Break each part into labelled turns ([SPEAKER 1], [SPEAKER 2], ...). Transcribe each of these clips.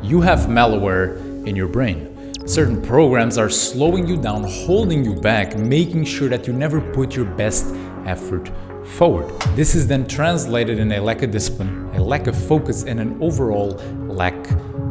[SPEAKER 1] You have malware in your brain. Certain programs are slowing you down, holding you back, making sure that you never put your best effort forward. This is then translated in a lack of discipline, a lack of focus, and an overall lack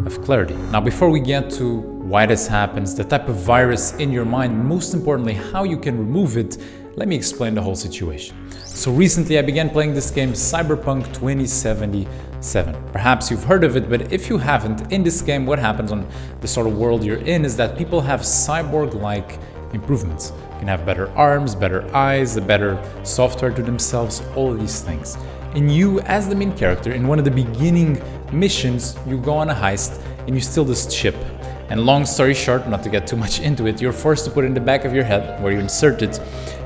[SPEAKER 1] of clarity. Now, before we get to why this happens, the type of virus in your mind, most importantly, how you can remove it, let me explain the whole situation. So recently I began playing this game Cyberpunk 2077. Perhaps you've heard of it, but if you haven't, in this game what happens on the sort of world you're in is that people have cyborg-like improvements. You can have better arms, better eyes, a better software to themselves, all of these things. And you, as the main character, in one of the beginning missions, you go on a heist and you steal this chip. And long story short, not to get too much into it, you're forced to put it in the back of your head where you insert it.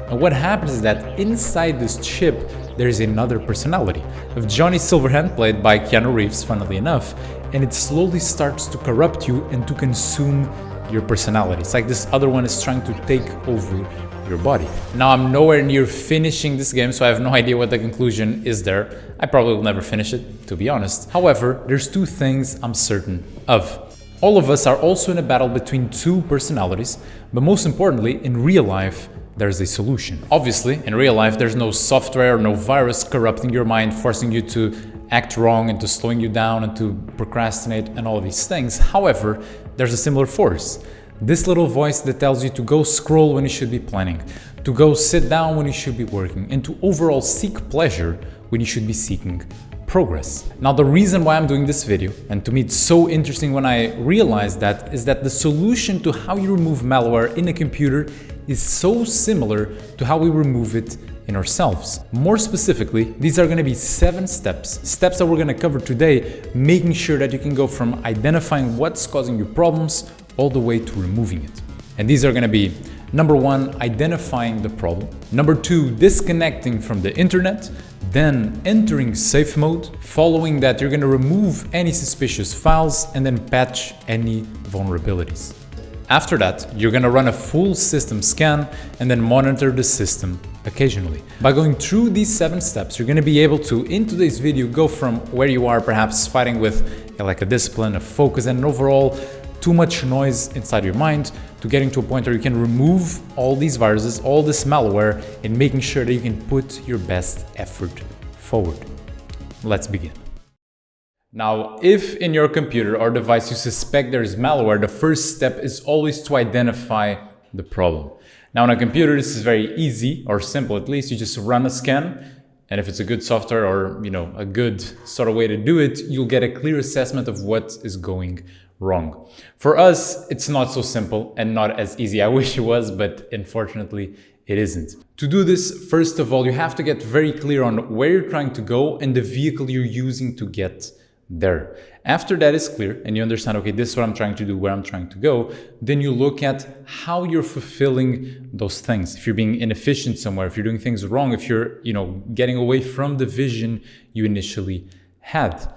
[SPEAKER 1] And what happens is that inside this chip, there is another personality of Johnny Silverhand, played by Keanu Reeves, funnily enough, and it slowly starts to corrupt you and to consume your personality. It's like this other one is trying to take over your body. Now, I'm nowhere near finishing this game, so I have no idea what the conclusion is there. I probably will never finish it, to be honest. However, there's two things I'm certain of. All of us are also in a battle between two personalities, but most importantly, in real life, there's a solution. Obviously, in real life, there's no software or no virus corrupting your mind, forcing you to act wrong and to slowing you down and to procrastinate and all of these things. However, there's a similar force. This little voice that tells you to go scroll when you should be planning, to go sit down when you should be working, and to overall seek pleasure when you should be seeking progress. Now, the reason why I'm doing this video, and to me it's so interesting when I realized that, is that the solution to how you remove malware in a computer is so similar to how we remove it in ourselves. More specifically, these are going to be 7 steps that we're going to cover today, making sure that you can go from identifying what's causing you problems all the way to removing it. And these are going to be: number 1, identifying the problem; number 2, disconnecting from the internet; then entering safe mode; following that, you're going to remove any suspicious files and then patch any vulnerabilities. After that, you're going to run a full system scan and then monitor the system occasionally. By going through these 7 steps, you're going to be able to, in today's video, go from where you are perhaps fighting with like a discipline, a focus, and an overall too much noise inside your mind, to getting to a point where you can remove all these viruses, all this malware, and making sure that you can put your best effort forward. Let's begin. Now, if in your computer or device you suspect there is malware, the first step is always to identify the problem. Now, on a computer, this is very easy, or simple at least. You just run a scan, and if it's a good software or a good sort of way to do it, you'll get a clear assessment of what is going wrong. For us, it's not so simple and not as easy. I wish it was, but unfortunately, it isn't. To do this, first of all, you have to get very clear on where you're trying to go and the vehicle you're using to get there. After that is clear and you understand, okay, this is what I'm trying to do, where I'm trying to go, then you look at how you're fulfilling those things. If you're being inefficient somewhere, if you're doing things wrong, if you're, getting away from the vision you initially had.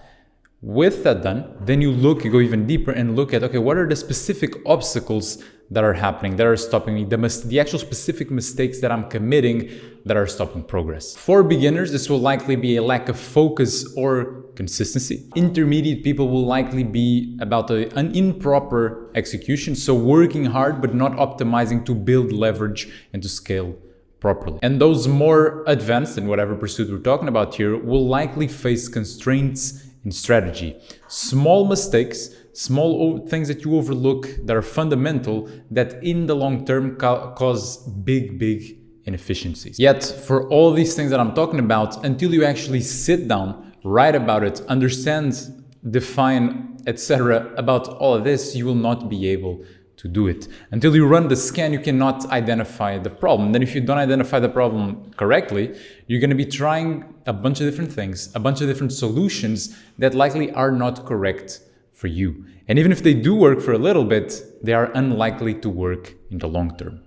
[SPEAKER 1] With that done, then you go even deeper and look at, okay, what are the specific obstacles that are happening, that are stopping me, the actual specific mistakes that I'm committing that are stopping progress. For beginners, this will likely be a lack of focus or consistency. Intermediate people will likely be about an improper execution, so working hard but not optimizing to build leverage and to scale properly. And those more advanced in whatever pursuit we're talking about here will likely face constraints in strategy. Small mistakes, small things that you overlook that are fundamental, that in the long term cause big inefficiencies. Yet, for all these things that I'm talking about, until you actually sit down, write about it, understand, define, etc. about all of this, you will not be able to do it. Until you run the scan, you cannot identify the problem. Then if you don't identify the problem correctly, you're going to be trying a bunch of different things, a bunch of different solutions that likely are not correct for you. And even if they do work for a little bit, they are unlikely to work in the long term.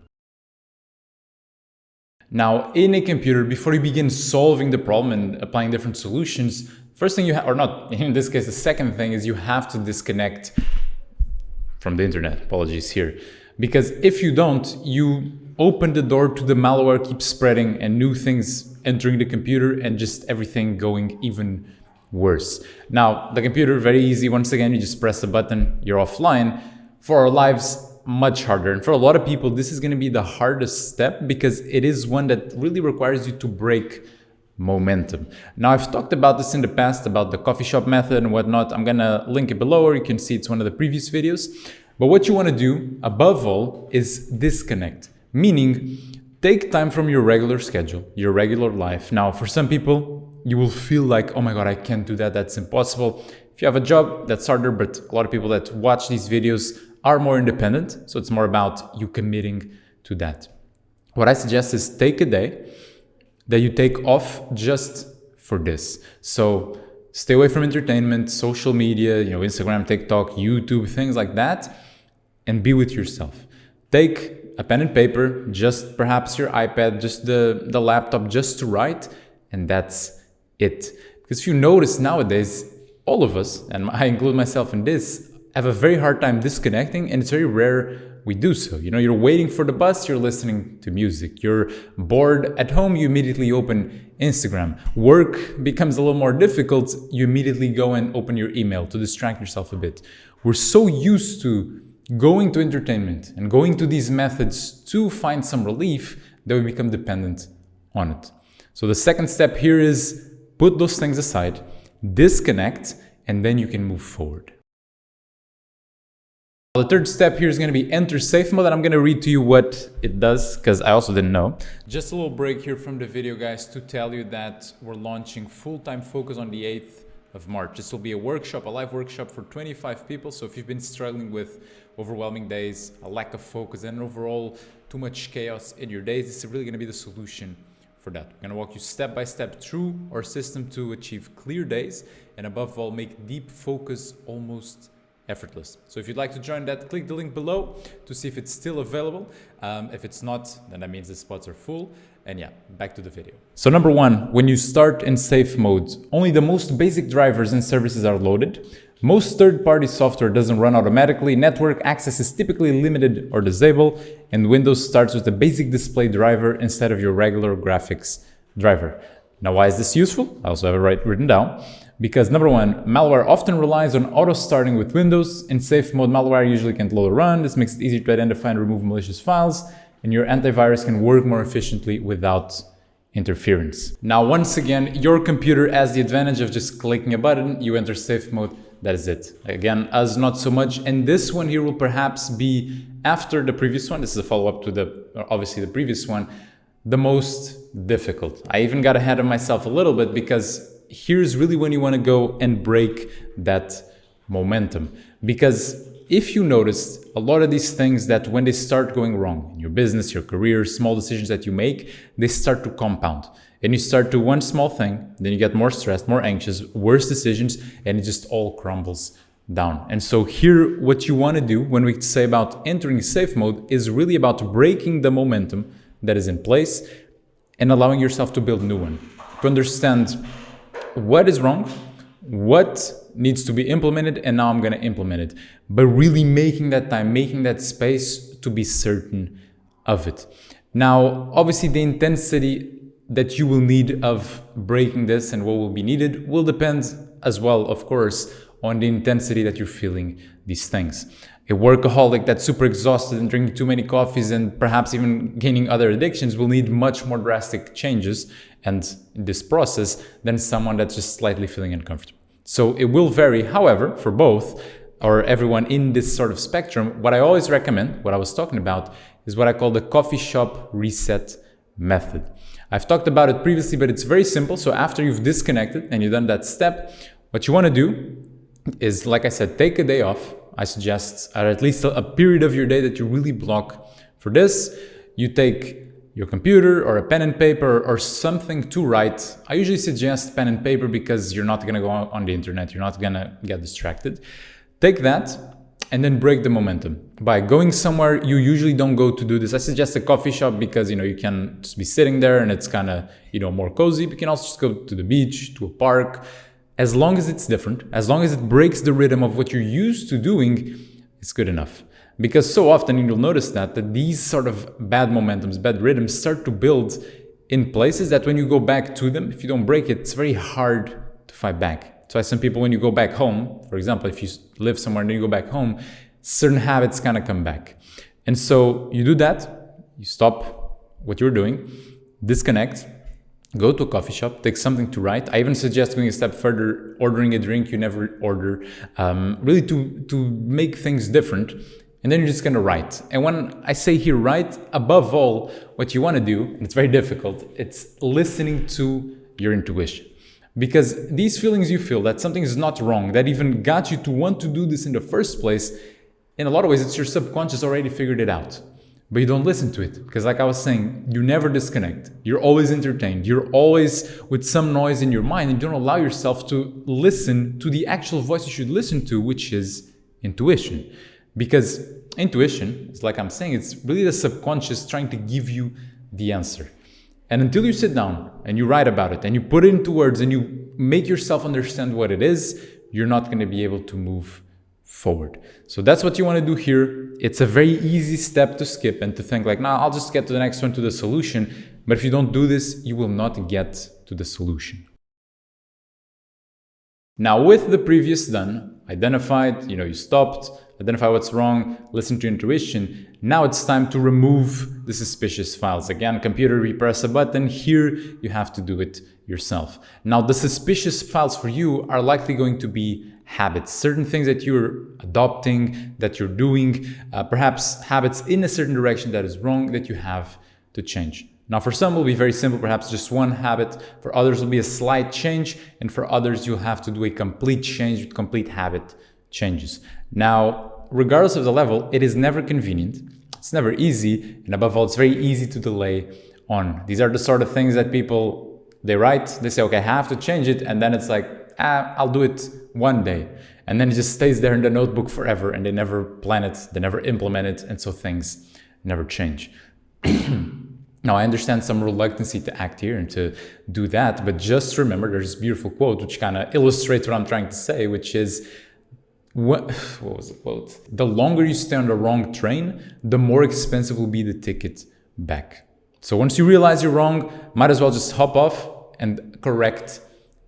[SPEAKER 1] Now, in a computer, before you begin solving the problem and applying different solutions, first thing or not, in this case, the second thing is you have to disconnect from the internet. Apologies here. Because if you don't, you open the door to the malware keep spreading and new things entering the computer and just everything going even worse. Now, the computer, very easy. Once again, you just press a button, you're offline. For our lives, much harder. And for a lot of people, this is going to be the hardest step because it is one that really requires you to break momentum. Now, I've talked about this in the past, about the coffee shop method and whatnot. I'm going to link it below, or you can see it's one of the previous videos. But what you want to do, above all, is disconnect, meaning take time from your regular schedule, your regular life. Now, for some people, you will feel like, oh my God, I can't do that. That's impossible. If you have a job, that's harder, but a lot of people that watch these videos are more independent. So it's more about you committing to that. What I suggest is take a day that you take off just for this. So stay away from entertainment, social media, Instagram, TikTok, YouTube, things like that, and be with yourself. Take a pen and paper, just perhaps your iPad, just the laptop, just to write, and that's it. Because if you notice nowadays, all of us, and I include myself in this, have a very hard time disconnecting, and it's very rare we do so. You're waiting for the bus, you're listening to music. You're bored at home, you immediately open Instagram. Work becomes a little more difficult, you immediately go and open your email to distract yourself a bit. We're so used to going to entertainment and going to these methods to find some relief that we become dependent on it. So the second step here is put those things aside, disconnect, and then you can move forward. The third step here is going to be enter safe mode, and I'm going to read to you what it does because I also didn't know. Just a little break here from the video, guys, to tell you that we're launching full-time focus on the 8th of March. This will be a workshop, a live workshop for 25 people. So if you've been struggling with overwhelming days, a lack of focus, and overall too much chaos in your days, this is really going to be the solution for that. We're going to walk you step by step through our system to achieve clear days and above all, make deep focus almost effortless. So if you'd like to join that, click the link below to see if it's still available. If it's not, then that means the spots are full. And yeah, back to the video. So number one, when you start in safe mode, only the most basic drivers and services are loaded. Most third-party software doesn't run automatically. Network access is typically limited or disabled. And Windows starts with a basic display driver instead of your regular graphics driver. Now, why is this useful? I also have it written down. Because number one, malware often relies on auto-starting with Windows. In safe mode, malware usually can't load or run. This makes it easier to identify and remove malicious files, and your antivirus can work more efficiently without interference. Now, once again, your computer has the advantage of just clicking a button, you enter safe mode, that is it. Again, us not so much, and this one here will perhaps be after the previous one. This is a follow-up to obviously the previous one, the most difficult. I even got ahead of myself a little bit because here's really when you want to go and break that momentum. Because if you notice a lot of these things that when they start going wrong in your business, your career, small decisions that you make, they start to compound. And you start to one small thing, then you get more stressed, more anxious, worse decisions, and it just all crumbles down. And so here, what you want to do when we say about entering safe mode is really about breaking the momentum that is in place and allowing yourself to build a new one, to understand what is wrong, what needs to be implemented, and now I'm going to implement it. But really making that time, making that space to be certain of it. Now, obviously, the intensity that you will need of breaking this and what will be needed will depend as well, of course, on the intensity that you're feeling these things. A workaholic that's super exhausted and drinking too many coffees and perhaps even gaining other addictions will need much more drastic changes and in this process than someone that's just slightly feeling uncomfortable. So it will vary. However, for both or everyone in this sort of spectrum, what I always recommend, what I was talking about, is what I call the coffee shop reset method. I've talked about it previously, but it's very simple. So after you've disconnected and you've done that step, what you want to do is, like I said, take a day off. I suggest at least a period of your day that you really block for this. You take your computer or a pen and paper or something to write. I usually suggest pen and paper because you're not going to go on the internet. You're not going to get distracted. Take that and then break the momentum. By going somewhere you usually don't go to do this. I suggest a coffee shop because, you can just be sitting there and it's kind of, more cozy. But you can also just go to the beach, to a park. As long as it's different, as long as it breaks the rhythm of what you're used to doing, it's good enough. Because so often you'll notice that these sort of bad momentums, bad rhythms start to build in places that when you go back to them, if you don't break it, it's very hard to fight back. So as some people, when you go back home, for example, if you live somewhere and then you go back home, certain habits kind of come back. And so you do that, you stop what you're doing, disconnect, go to a coffee shop, take something to write. I even suggest going a step further, ordering a drink you never order, really to make things different. And then you're just gonna write. And when I say here write, above all, what you wanna do, and it's very difficult, it's listening to your intuition. Because these feelings you feel that something is not wrong, that even got you to want to do this in the first place, in a lot of ways, it's your subconscious already figured it out. But you don't listen to it. Because like I was saying, you never disconnect. You're always entertained. You're always with some noise in your mind, and you don't allow yourself to listen to the actual voice you should listen to, which is intuition. Because intuition, is like I'm saying, it's really the subconscious trying to give you the answer. And until you sit down and you write about it and you put it into words and you make yourself understand what it is, you're not going to be able to move forward. So that's what you want to do here. It's a very easy step to skip and to think like, nah, I'll just get to the next one, to the solution. But if you don't do this, you will not get to the solution. Now, with the previous done, identified, you stopped, identify what's wrong, listen to intuition. Now it's time to remove the suspicious files. Again, computer, you press a button. Here, you have to do it yourself. Now, the suspicious files for you are likely going to be habits, certain things that you're adopting, that you're doing, perhaps habits in a certain direction that is wrong that you have to change. Now, for some, it will be very simple, perhaps just one habit. For others, it will be a slight change. And for others, you'll have to do a complete change with complete habit changes. Now, regardless of the level, it is never convenient. It's never easy. And above all, it's very easy to delay on. These are the sort of things that people, they write, they say, okay, I have to change it. And then it's like, I'll do it one day. And then it just stays there in the notebook forever. And they never plan it, they never implement it. And so things never change. Now, I understand some reluctancy to act here and to do that, but just remember there's this beautiful quote which kind of illustrates what I'm trying to say, which is, what was the quote? The longer you stay on the wrong train, the more expensive will be the ticket back. So once you realize you're wrong, might as well just hop off and correct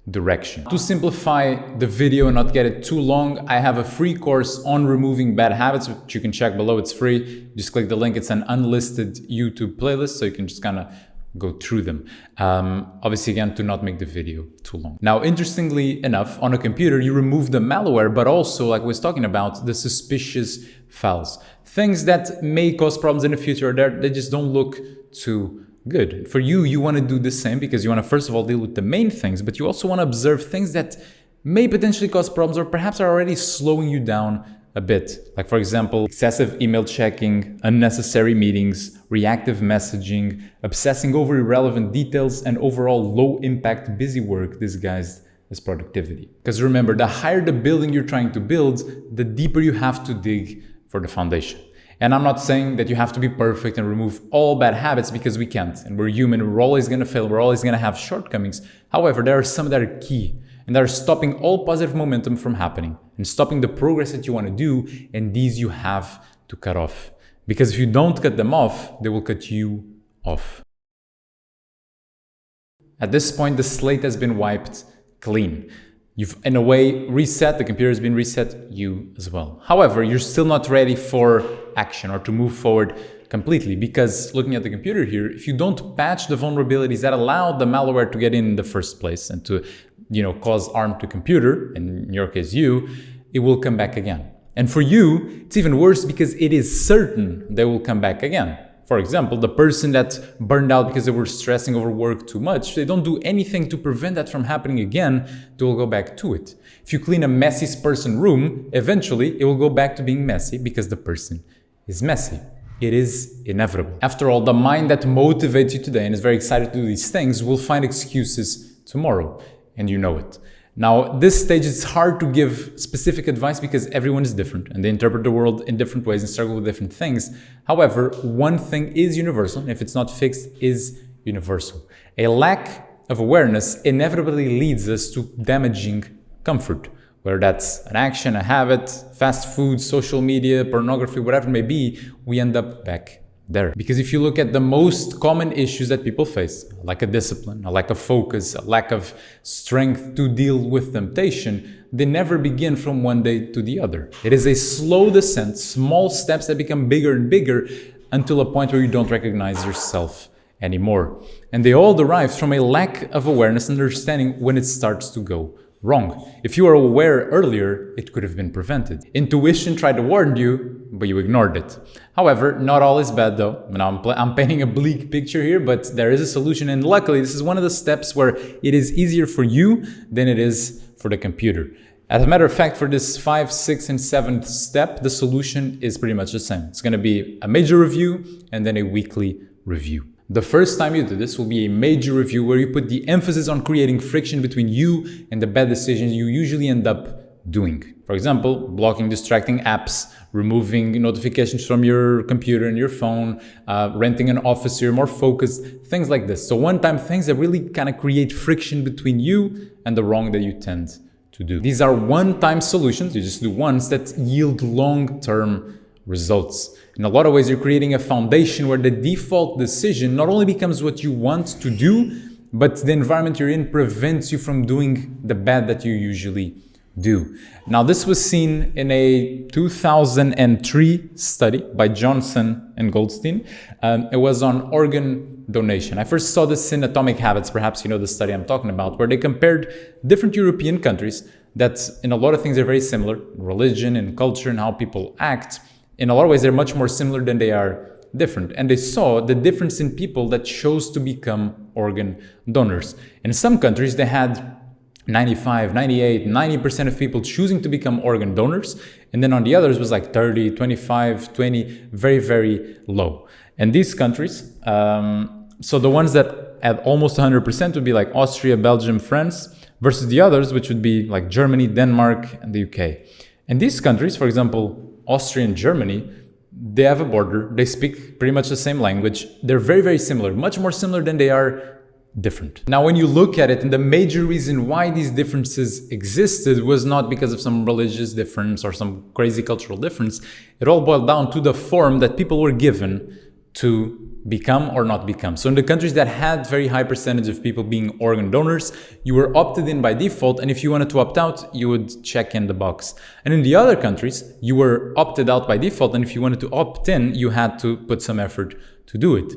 [SPEAKER 1] direction. To simplify the video and not get it too long, I have a free course on removing bad habits, which you can check below. It's free. Just click the link. It's an unlisted YouTube playlist, so you can just kind of go through them. Obviously, again, to not make the video too long. Now, interestingly enough, on a computer, you remove the malware, but also, like I was talking about, the suspicious files. Things that may cause problems in the future, they just don't look too good. For you, you want to do the same because you want to first of all deal with the main things, but you also want to observe things that may potentially cause problems or perhaps are already slowing you down a bit. Like for example, excessive email checking, unnecessary meetings, reactive messaging, obsessing over irrelevant details, and overall low impact busy work disguised as productivity. Because remember, the higher the building you're trying to build, the deeper you have to dig for the foundation. And I'm not saying that you have to be perfect and remove all bad habits, because we can't. And we're human, we're always going to fail, we're always going to have shortcomings. However, there are some that are key and that are stopping all positive momentum from happening and stopping the progress that you want to do. And these you have to cut off. Because if you don't cut them off, they will cut you off. At this point, the slate has been wiped clean. You've, in a way, reset, the computer has been reset, you as well. However, you're still not ready for action or to move forward completely, because looking at the computer here, if you don't patch the vulnerabilities that allowed the malware to get in the first place and to, cause harm to computer, in your case you, it will come back again. And for you, it's even worse because it is certain they will come back again. For example, the person that burned out because they were stressing over work too much, they don't do anything to prevent that from happening again, they will go back to it. If you clean a messy person's room, eventually it will go back to being messy because the person is messy. It is inevitable. After all, the mind that motivates you today and is very excited to do these things will find excuses tomorrow, and you know it. Now, at this stage, it's hard to give specific advice because everyone is different and they interpret the world in different ways and struggle with different things. However, one thing is universal, and if it's not fixed, is universal. A lack of awareness inevitably leads us to damaging comfort, whether that's an action, a habit, fast food, social media, pornography, whatever it may be, we end up back there. Because if you look at the most common issues that people face, like a discipline, a lack of focus, a lack of strength to deal with temptation, they never begin from one day to the other. It is a slow descent, small steps that become bigger and bigger until a point where you don't recognize yourself anymore. And they all derive from a lack of awareness and understanding when it starts to go wrong. If you were aware earlier, it could have been prevented. Intuition tried to warn you, but you ignored it. However, not all is bad though. Now I'm painting a bleak picture here, but there is a solution, and luckily this is one of the steps where it is easier for you than it is for the computer. As a matter of fact, for this 5th, 6th, and 7th step, the solution is pretty much the same. It's going to be a major review and then a weekly review. The first time you do this will be a major review where you put the emphasis on creating friction between you and the bad decisions you usually end up doing. For example, blocking distracting apps, removing notifications from your computer and your phone, renting an office so you're more focused, things like this. So one-time things that really kind of create friction between you and the wrong that you tend to do. These are one-time solutions, you just do once, that yield long-term results. In a lot of ways, you're creating a foundation where the default decision not only becomes what you want to do, but the environment you're in prevents you from doing the bad that you usually do. Now, this was seen in a 2003 study by Johnson and Goldstein. It was on organ donation. I first saw this in Atomic Habits, perhaps you know the study I'm talking about, where they compared different European countries that in a lot of things are very similar, religion and culture and how people act. In a lot of ways, they're much more similar than they are different. And they saw the difference in people that chose to become organ donors. In some countries, they had 95, 98, 90% of people choosing to become organ donors. And then on the others was like 30, 25, 20, very, very low. And these countries, so the ones that had almost 100% would be like Austria, Belgium, France, versus the others, which would be like Germany, Denmark, and the UK. And these countries, for example, Austria and Germany, they have a border, they speak pretty much the same language. They're very, very similar, much more similar than they are different. Now, when you look at it, and the major reason why these differences existed was not because of some religious difference or some crazy cultural difference. It all boiled down to the form that people were given to become or not become. So in the countries that had very high percentage of people being organ donors, you were opted in by default, and if you wanted to opt out, you would check in the box. And in the other countries, you were opted out by default, and if you wanted to opt in, you had to put some effort to do it.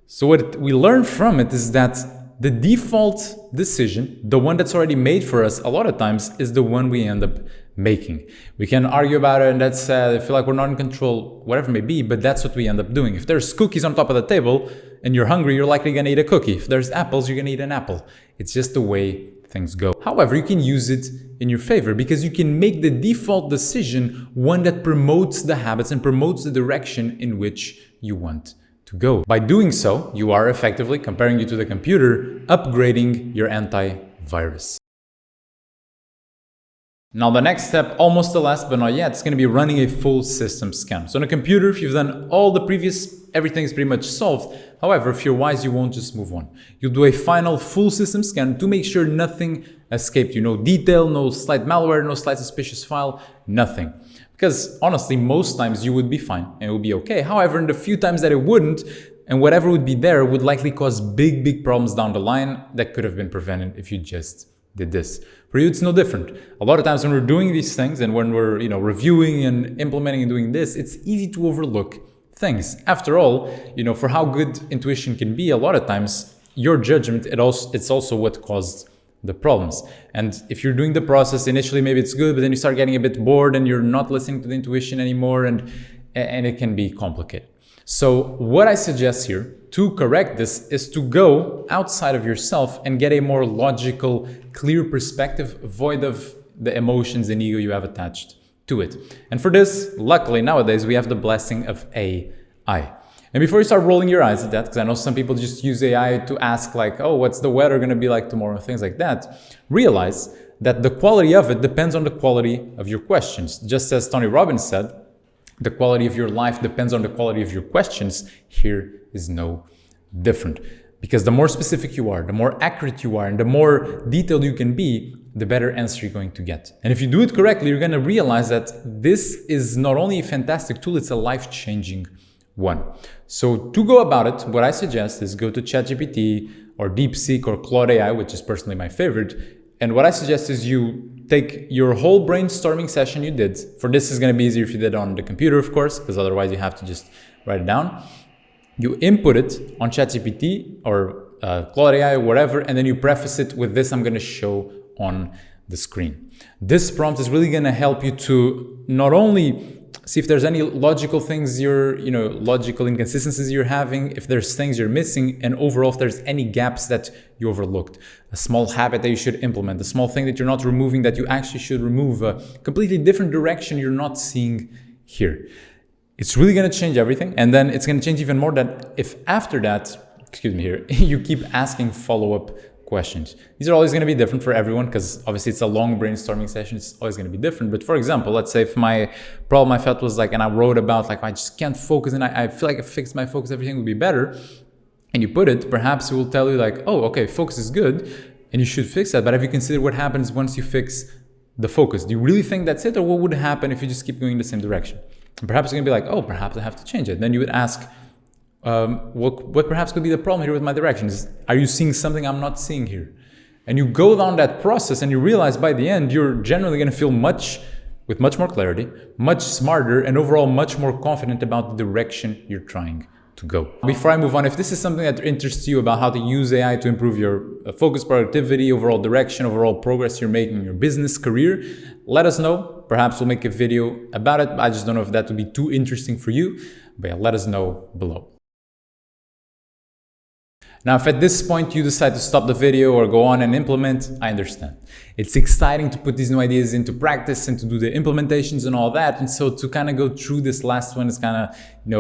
[SPEAKER 1] So what we learned from it is that the default decision, the one that's already made for us a lot of times, is the one we end up making. We can argue about it, and that's feel like we're not in control, whatever it may be, but that's what we end up doing. If there's cookies on top of the table and you're hungry, you're likely gonna eat a cookie. If there's apples, you're gonna eat an apple. It's just the way things go. However, you can use it in your favor because you can make the default decision one that promotes the habits and promotes the direction in which you want to go. By doing so, you are effectively, comparing you to the computer, upgrading your antivirus. Now the next step, almost the last but not yet, is going to be running a full system scan. So on a computer, if you've done all the previous, everything is pretty much solved. However, if you're wise, you won't just move on. You'll do a final full system scan to make sure nothing escaped you. No detail, no slight malware, no slight suspicious file, nothing. Because honestly, most times you would be fine and it would be okay. However, in the few times that it wouldn't, and whatever would be there would likely cause big, big problems down the line that could have been prevented if you just did this. For you, it's no different. A lot of times when we're doing these things and when we're, reviewing and implementing and doing this, it's easy to overlook things. After all, for how good intuition can be, a lot of times your judgment, it's also what caused the problems. And if you're doing the process, initially maybe it's good, but then you start getting a bit bored and you're not listening to the intuition anymore, and it can be complicated. So what I suggest here to correct this is to go outside of yourself and get a more logical, clear perspective, void of the emotions and ego you have attached to it. And for this, luckily nowadays, we have the blessing of AI. And before you start rolling your eyes at that, because I know some people just use AI to ask like, oh, what's the weather going to be like tomorrow, things like that, realize that the quality of it depends on the quality of your questions. Just as Tony Robbins said, the quality of your life depends on the quality of your questions. Here is no different. Because the more specific you are, the more accurate you are, and the more detailed you can be, the better answer you're going to get. And if you do it correctly, you're going to realize that this is not only a fantastic tool, it's a life-changing one. So to go about it, what I suggest is go to ChatGPT or DeepSeek or Claude AI, which is personally my favorite. And what I suggest is you take your whole brainstorming session you did. For this is going to be easier if you did it on the computer, of course, because otherwise you have to just write it down. You input it on ChatGPT or Claude AI or whatever, and then you preface it with this I'm going to show on the screen. This prompt is really going to help you to not only see if there's any logical things logical inconsistencies you're having, if there's things you're missing, and overall if there's any gaps that you overlooked. A small habit that you should implement, a small thing that you're not removing that you actually should remove, a completely different direction you're not seeing here. It's really going to change everything. And then it's going to change even more that if after that, you keep asking follow-up questions. These are always going to be different for everyone because obviously it's a long brainstorming session. It's always going to be different. But for example, let's say if my problem I felt was like, and I wrote about like, I just can't focus and I feel like if I fixed my focus, everything would be better. And you put it, perhaps it will tell you like, oh, okay, focus is good and you should fix that. But have you considered what happens once you fix the focus? Do you really think that's it? Or what would happen if you just keep going in the same direction? And perhaps you're going to be like, oh, perhaps I have to change it. Then you would ask, what perhaps could be the problem here with my directions? Are you seeing something I'm not seeing here? And you go down that process and you realize by the end, you're generally going to feel with much more clarity, much smarter, and overall much more confident about the direction you're trying to go. Before I move on, if this is something that interests you about how to use AI to improve your focus, productivity, overall direction, overall progress you're making in your business career, let us know. Perhaps we'll make a video about it. I just don't know if that would be too interesting for you, but yeah, let us know below. Now, if at this point you decide to stop the video or go on and implement, I understand. It's exciting to put these new ideas into practice and to do the implementations and all that. And so to kind of go through this last one is kind of,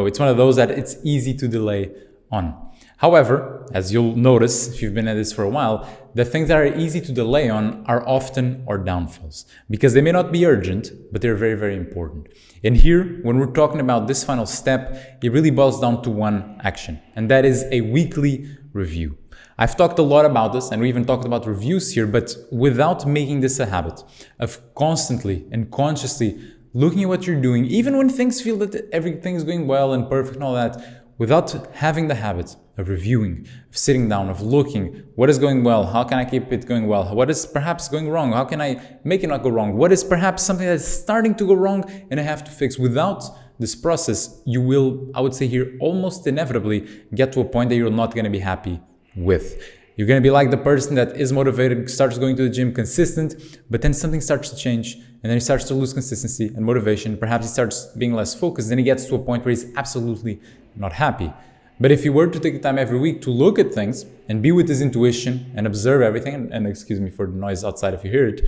[SPEAKER 1] it's one of those that it's easy to delay on. However, as you'll notice, if you've been at this for a while, the things that are easy to delay on are often our downfalls because they may not be urgent, but they're very, very important. And here, when we're talking about this final step, it really boils down to one action, and that is a weekly review. I've talked a lot about this, and we even talked about reviews here, but without making this a habit of constantly and consciously looking at what you're doing, even when things feel that everything's going well and perfect and all that, without having the habit of reviewing, of sitting down, of looking, what is going well? How can I keep it going well? What is perhaps going wrong? How can I make it not go wrong? What is perhaps something that's starting to go wrong and I have to fix? Without this process, you will, I would say here, almost inevitably get to a point that you're not going to be happy with. You're going to be like the person that is motivated, starts going to the gym consistent, but then something starts to change and then he starts to lose consistency and motivation. Perhaps he starts being less focused. Then he gets to a point where he's absolutely not happy. But if he were to take the time every week to look at things and be with his intuition and observe everything, and excuse me for the noise outside if you hear it,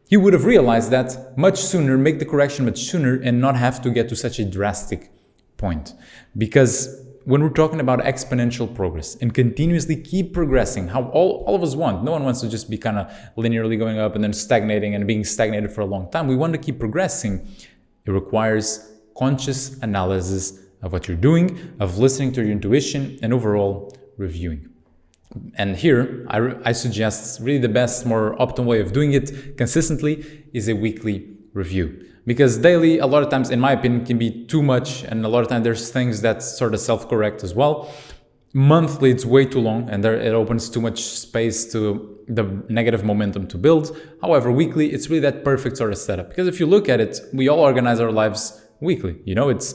[SPEAKER 1] he would have realized that much sooner, make the correction much sooner and not have to get to such a drastic point. Because when we're talking about exponential progress and continuously keep progressing, how all of us want, no one wants to just be kind of linearly going up and then stagnating and being stagnated for a long time. We want to keep progressing. It requires conscious analysis of what you're doing, of listening to your intuition and overall reviewing. And here, I suggest really the best, more optimal way of doing it consistently is a weekly review. Because daily, a lot of times, in my opinion, can be too much. And a lot of times there's things that sort of self-correct as well. Monthly, it's way too long and it opens too much space to the negative momentum to build. However, weekly, it's really that perfect sort of setup. Because if you look at it, we all organize our lives weekly. It's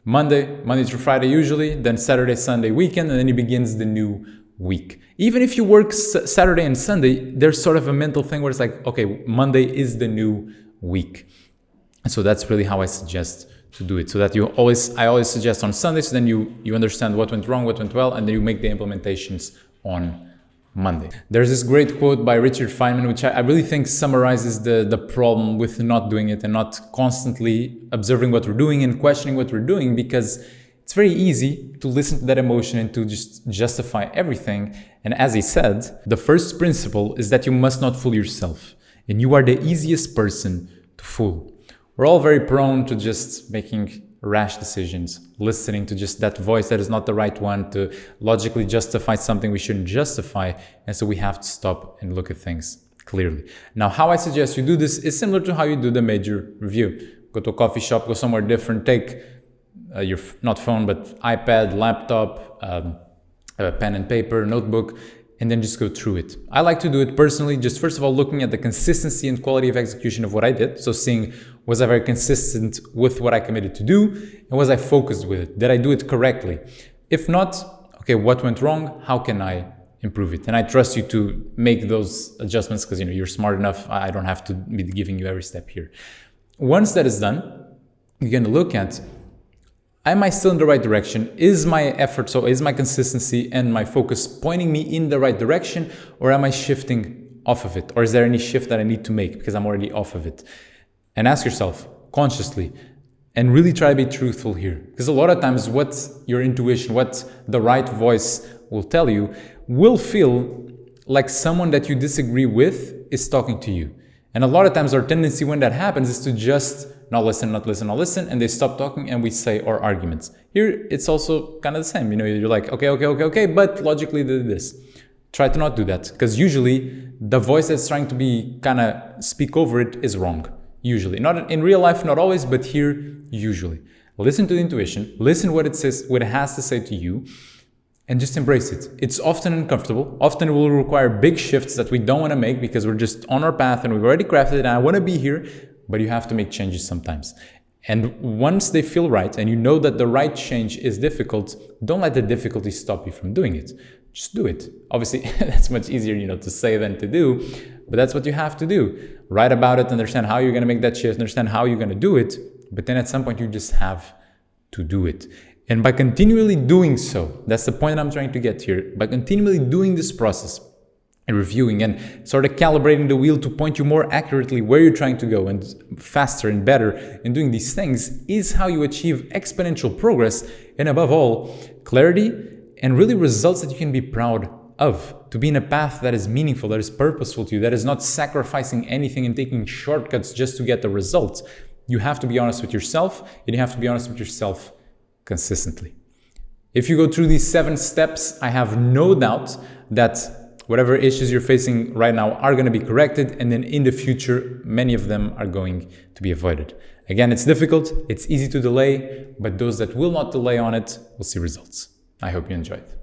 [SPEAKER 1] Monday through Friday usually, then Saturday, Sunday, weekend, and then it begins the new week. Even if you work Saturday and Sunday, there's sort of a mental thing where it's like, okay, Monday is the new week. And so that's really how I suggest to do it. So that I always suggest on Sunday, so then you understand what went wrong, what went well, and then you make the implementations on Monday. There's this great quote by Richard Feynman, which I really think summarizes the problem with not doing it and not constantly observing what we're doing and questioning what we're doing, because it's very easy to listen to that emotion and to just justify everything. And as he said, the first principle is that you must not fool yourself, and you are the easiest person to fool. We're all very prone to just making rash decisions, listening to just that voice that is not the right one, to logically justify something we shouldn't justify. And so we have to stop and look at things clearly. Now, how I suggest you do this is similar to how you do the major review. Go to a coffee shop, go somewhere different, take not phone, but iPad, laptop, a pen and paper, notebook, and then just go through it. I like to do it personally, just first of all, looking at the consistency and quality of execution of what I did. So seeing, was I very consistent with what I committed to do? And was I focused with it? Did I do it correctly? If not, okay, what went wrong? How can I improve it? And I trust you to make those adjustments because you're smart enough. I don't have to be giving you every step here. Once that is done, you're going to look at, am I still in the right direction? Is my effort, so is my consistency and my focus pointing me in the right direction, or am I shifting off of it? Or is there any shift that I need to make because I'm already off of it? And ask yourself consciously and really try to be truthful here. Because a lot of times what your intuition, what the right voice will tell you will feel like someone that you disagree with is talking to you. And a lot of times our tendency when that happens is to just not listen, and they stop talking and we say our arguments. Here, it's also kind of the same. You're like, okay, but logically this. Try to not do that, because usually the voice that's trying to be kind of speak over it is wrong. Usually, not in real life, not always, but here, usually. Listen to the intuition, listen what it says, what it has to say to you, and just embrace it. It's often uncomfortable. Often it will require big shifts that we don't want to make because we're just on our path and we've already crafted it and I want to be here, but you have to make changes sometimes. And once they feel right and you know that the right change is difficult, don't let the difficulty stop you from doing it. Just do it. Obviously, that's much easier, to say than to do, but that's what you have to do. Write about it, understand how you're going to make that shift, understand how you're going to do it, but then at some point you just have to do it. And by continually doing so, that's the point I'm trying to get here, by continually doing this process and reviewing and sort of calibrating the wheel to point you more accurately where you're trying to go and faster and better in doing these things is how you achieve exponential progress and above all, clarity and really results that you can be proud of, to be in a path that is meaningful, that is purposeful to you, that is not sacrificing anything and taking shortcuts just to get the results. You have to be honest with yourself and you have to be honest with yourself consistently. If you go through these 7 steps, I have no doubt that whatever issues you're facing right now are going to be corrected, and then in the future, many of them are going to be avoided. Again, it's difficult, it's easy to delay, but those that will not delay on it will see results. I hope you enjoyed.